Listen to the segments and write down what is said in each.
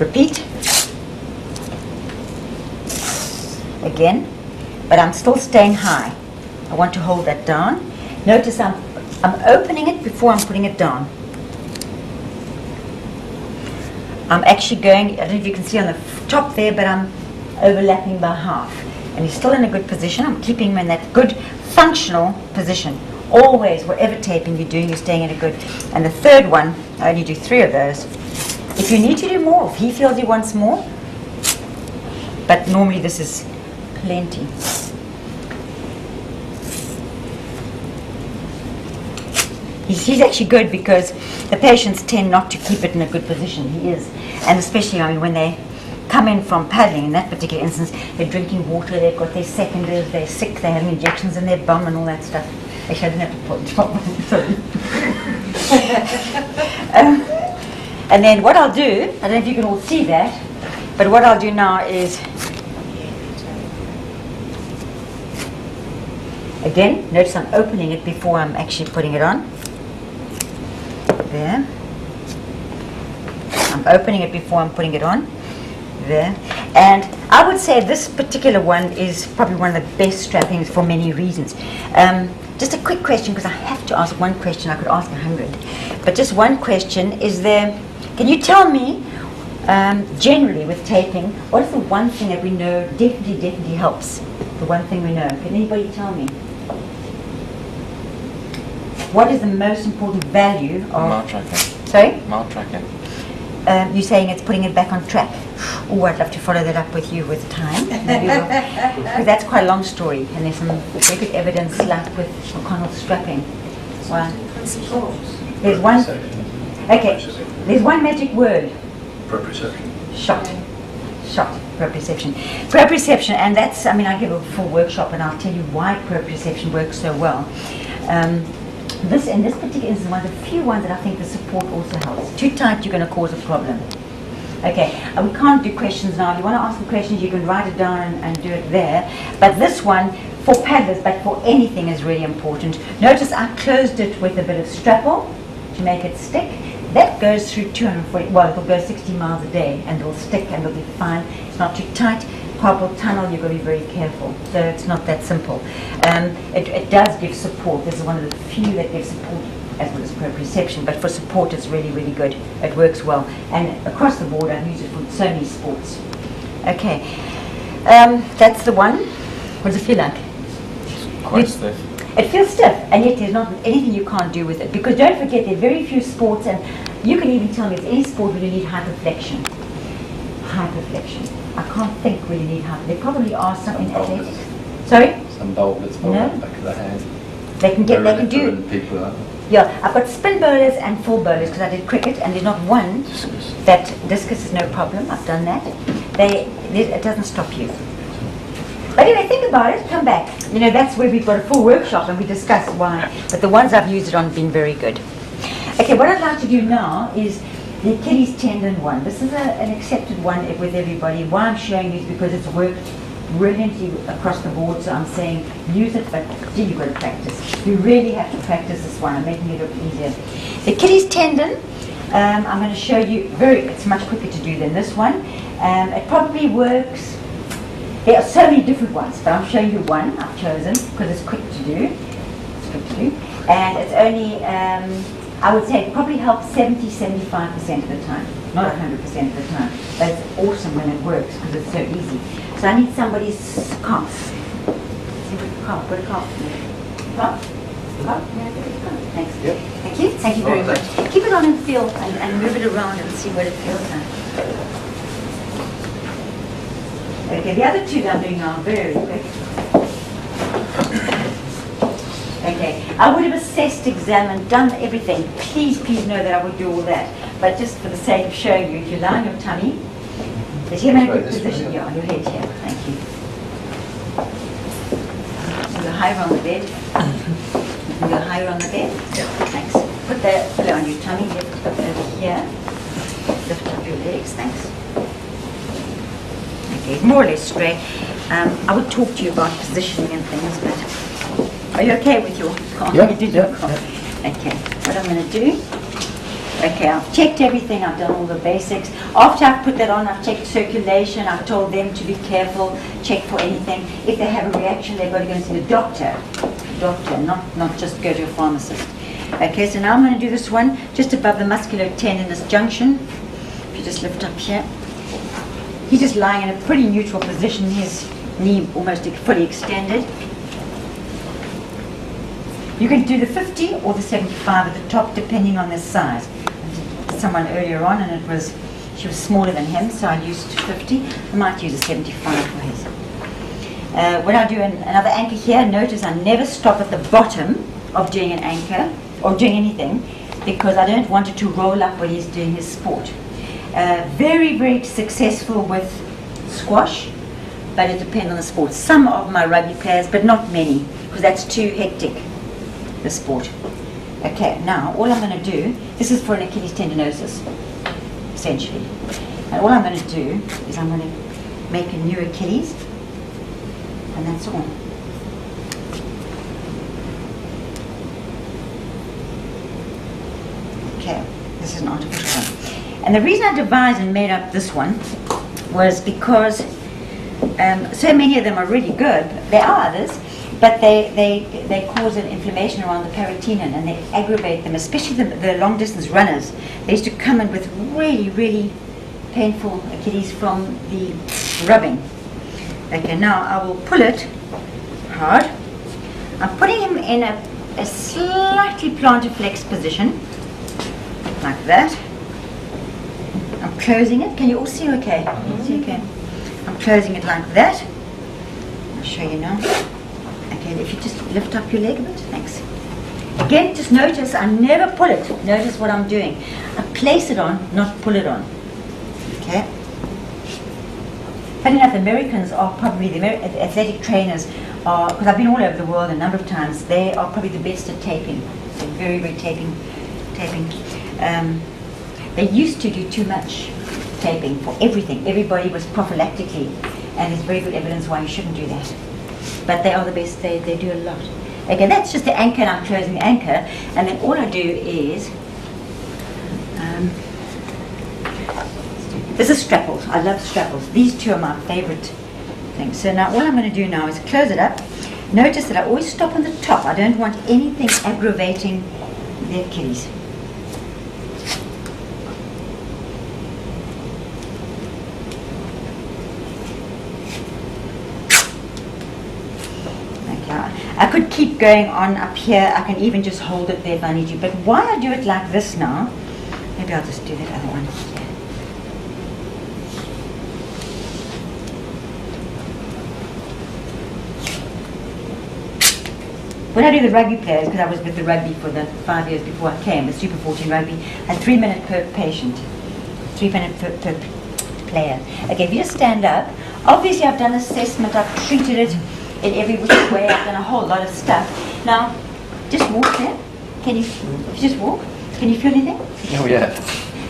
Repeat. Again, but I'm still staying high. I want to hold that down. Notice I'm opening it before I'm putting it down. I'm actually going, I don't know if you can see on the top there, but I'm overlapping by half. And he's still in a good position. I'm keeping him in that good functional position. Always, whatever taping you're doing, you're staying in a good. And the third one, I only do 3 of those. If you need to do more, if he feels he wants more, but normally this is plenty. He's actually good because the patients tend not to keep it in a good position. He is. And especially, I mean, when they come in from paddling, in that particular instance, they're drinking water, they've got their seconders, they're sick, they're having injections in their bum and all that stuff. Actually, I didn't have to put it on, sorry. And then what I'll do, I don't know if you can all see that, but what I'll do now is, again, notice I'm opening it before I'm actually putting it on. There. I'm opening it before I'm putting it on. There. And I would say this particular one is probably one of the best strappings for many reasons. Just a quick question, because I have to ask one question. I could ask 100. But just one question. Can you tell me, generally with taping, what is the one thing that we know definitely helps? The one thing we know. Can anybody tell me? What is the most important value of... Mile tracking. Sorry? Mile tracking. You're saying it's putting it back on track. Oh, I'd love to follow that up with you with time. Because that's quite a long story, and there's some very good evidence, like with McConnell's strapping. Wow. There's one... Okay, there's one magic word. Proprioception. Shot. Proprioception. Proprioception, and that's, I mean, I give a full workshop, and I'll tell you why proprioception works so well. In this particular instance, one of the few ones that I think the support also helps. Too tight, you're going to cause a problem. Okay, we can't do questions now. If you want to ask the questions, you can write it down and do it there. But this one, for paddlers, but for anything, is really important. Notice I closed it with a bit of strapple to make it stick. That goes through 240, well, it'll go 60 miles a day, and it'll stick and it'll be fine. It's not too tight. Carpal tunnel, you've got to be very careful. So it's not that simple. It does give support. This is one of the few that gives support as well as proprioception, but for support it's really, really good. It works well. And across the board, I've used it for so many sports. Okay, that's the one. What does it feel like? Quite stiff. It feels stiff, and yet there's not anything you can't do with it. Because don't forget, there are very few sports, and you can even tell me it's any sport where you need hyperflexion. Hyperflexion. I can't think where you need hyperflexion. There probably are some in athletics. Sorry? Some boulders fall No. on the back of the hand. They can do. People are. Yeah, I've got spin bowlers and full bowlers because I did cricket, and there's not one that discus is no problem. I've done that. It doesn't stop you. But anyway, think about it. Come back. You know, that's where we've got a full workshop and we discuss why. But the ones I've used it on have been very good. Okay, what I'd like to do now is the Achilles tendon one. This is an accepted one with everybody. Why I'm showing you is because it's worked brilliantly across the board. So I'm saying use it, but gee, you've got to practice. You really have to practice this one. I'm making it look easier. The Achilles tendon, I'm going to show you it's much quicker to do than this one. It probably works. There are so many different ones, but I'm showing you one I've chosen because it's quick to do. And it's only, I would say it probably helps 70-75% of the time, not 100% of the time. But it's awesome when it works because it's so easy. So I need somebody's calf. See what calf, put a calf. Calf? Calf? Yeah, thanks. Yep. Thank you. Thank you very much. Keep it on and feel and move it around and see what it feels like. Okay, the other two that I'm doing now are very quick. Okay, I would have assessed, examined, done everything. Please know that I would do all that. But just for the sake of showing you, if you lie on your tummy, is your in a good position? Yeah, on your head here. Thank you. So you're higher on the bed. You're higher on the bed. Yeah. Thanks. Put the pillow on your tummy. Lift up over here. Lift up your legs. Thanks. Okay, more or less straight. I would talk to you about positioning and things, but are you okay with your calf? Yeah, You did yeah, your calf. Okay, what I'm going to do, Okay, I've checked everything, I've done all the basics. After I've put that on, I've checked circulation, I've told them to be careful, check for anything. If they have a reaction, they've got to go and see the doctor. Not just go to a pharmacist. Okay, so now I'm going to do this one just above the musculotendinous junction. If you just lift up here. He's just lying in a pretty neutral position, his knee almost fully extended. You can do the 50 or the 75 at the top, depending on the size. I did someone earlier on, and she was smaller than him, so I used 50. I might use a 75 for his. When I do another anchor here, notice I never stop at the bottom of doing an anchor or doing anything, because I don't want it to roll up when he's doing his sport. Very, very successful with squash, but it depends on the sport. Some of my rugby players, but not many, because that's too hectic, the sport. Okay, now all I'm going to do, this is for an Achilles tendinosis, essentially. And all I'm going to do is I'm going to make a new Achilles, and that's all. Okay, this is an artificial one. And the reason I devised and made up this one was because so many of them are really good. There are others, but they cause an inflammation around the peritoneum, and they aggravate them, especially the long distance runners. They used to come in with really, really painful Achilles from the rubbing. Okay, now I will pull it hard. I'm putting him in a slightly plantar flex position, like that. I'm closing it. Can you all see okay? See okay? I'm closing it like that. I'll show you now. Okay, if you just lift up your leg a bit, thanks. Again, just notice I never pull it. Notice what I'm doing. I place it on, not pull it on. Okay. Funny enough, Americans are probably, the athletic trainers are, because I've been all over the world a number of times, they are probably the best at taping. They're very, very taping. They used to do too much taping for everything. Everybody was prophylactically, and there's very good evidence why you shouldn't do that. But they are the best, they do a lot. Okay, that's just the anchor, and I'm closing the anchor, and then all I do is, this is strapples. I love strapples. These two are my favorite things. So now all I'm going to do now is close it up. Notice that I always stop on the top. I don't want anything aggravating the Achilles. I could keep going on up here. I can even just hold it there if I need to. But while I do it like this now, maybe I'll just do that other one. When I do the rugby players, because I was with the rugby for the 5 years before I came, the Super 14 rugby, I had 3 minutes per patient, 3 minutes per player. Okay, if you just stand up, obviously I've done assessment, I've treated it in every which way, I've done a whole lot of stuff. Now, just walk there. Can you, if you just walk, can you feel anything? Oh yeah.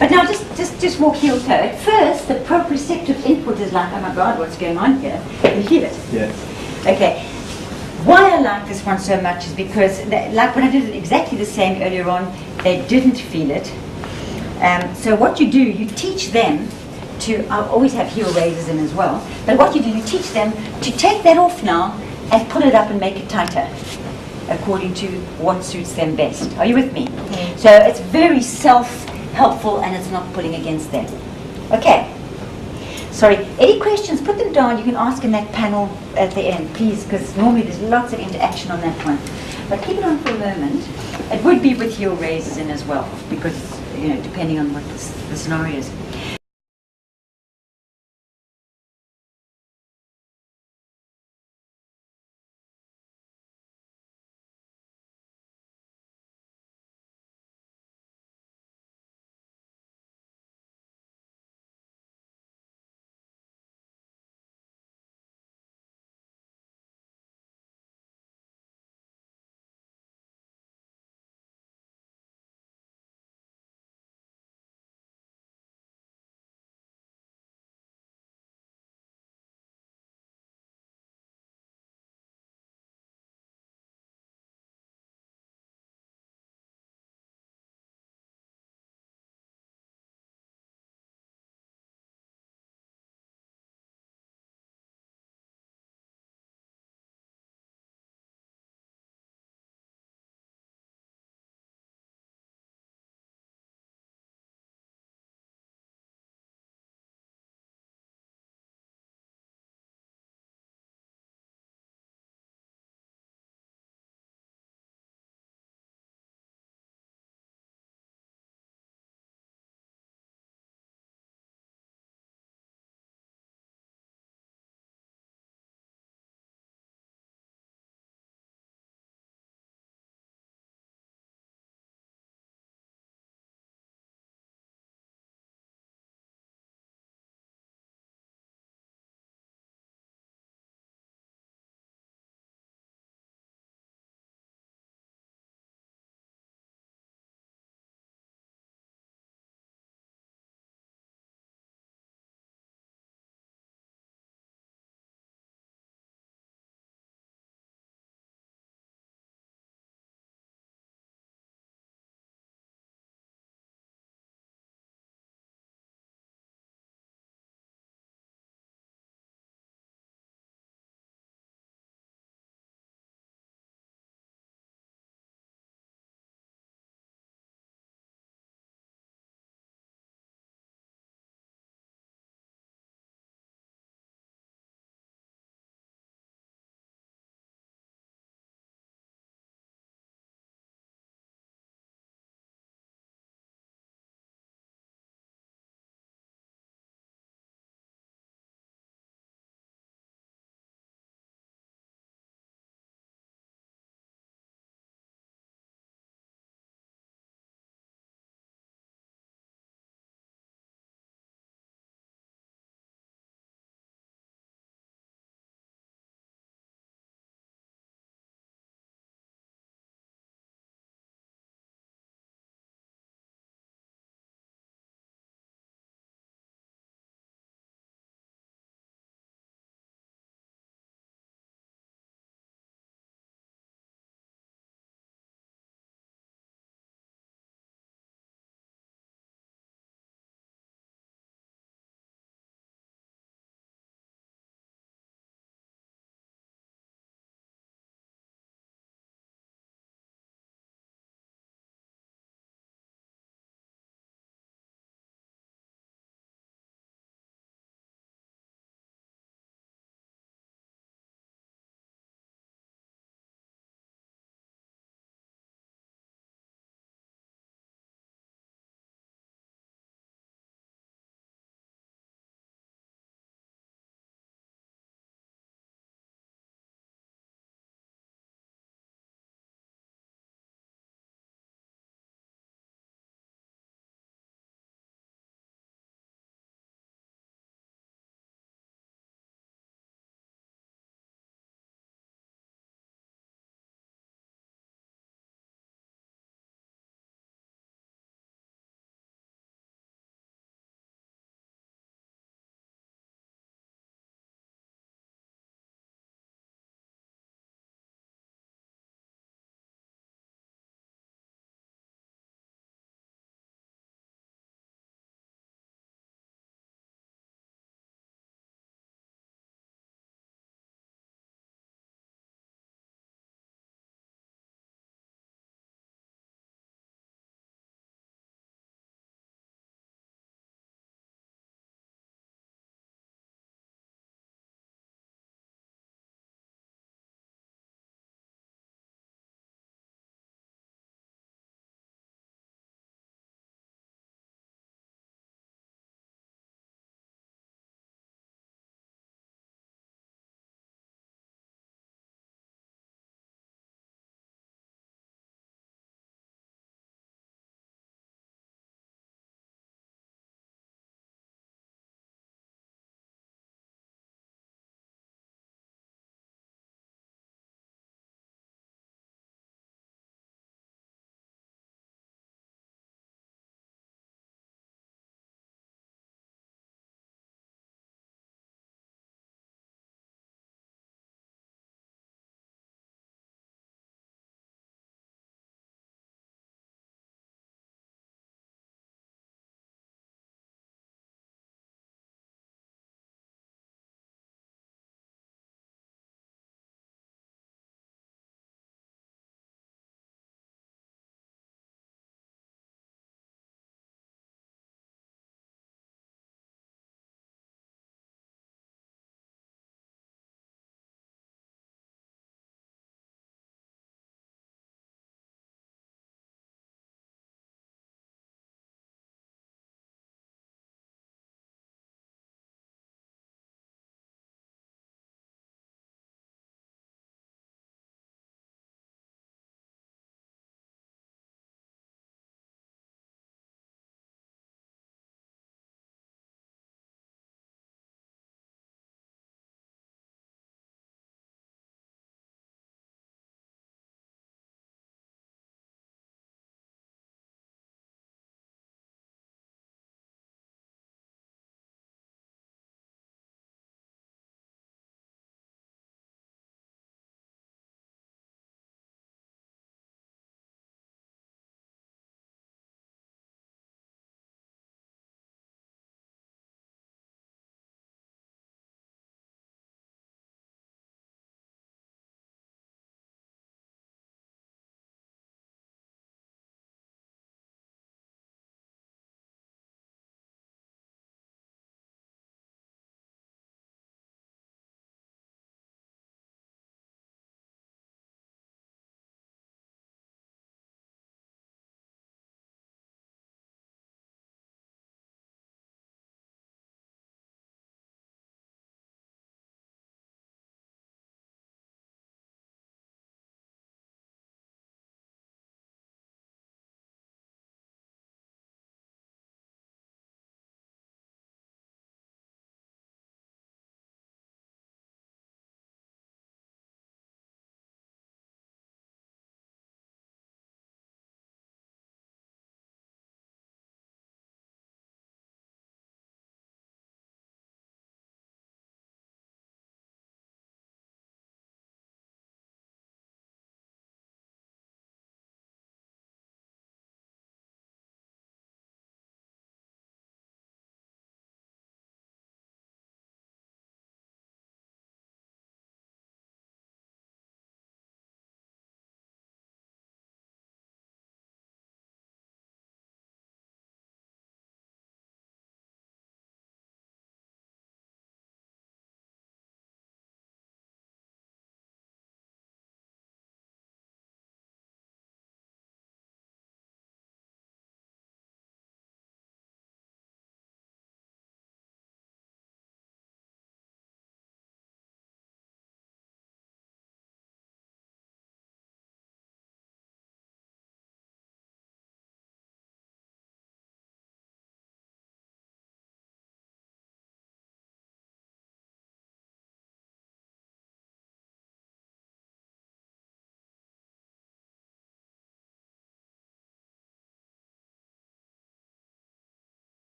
But now just walk heel toe. At first, the proprioceptive input is like, oh my God, what's going on here? You feel it? Yes. Okay. Why I like this one so much is because, like when I did it exactly the same earlier on, they didn't feel it. So what you do, you teach them to, I always have heel raisers in as well, but what you do, you teach them to take that off now and pull it up and make it tighter according to what suits them best. Are you with me? Mm-hmm. So it's very self-helpful and it's not pulling against them. Okay. Sorry, any questions, put them down. You can ask in that panel at the end, please, because normally there's lots of interaction on that one. But keep it on for a moment. It would be with heel raisers in as well, because, you know, depending on what the scenario is.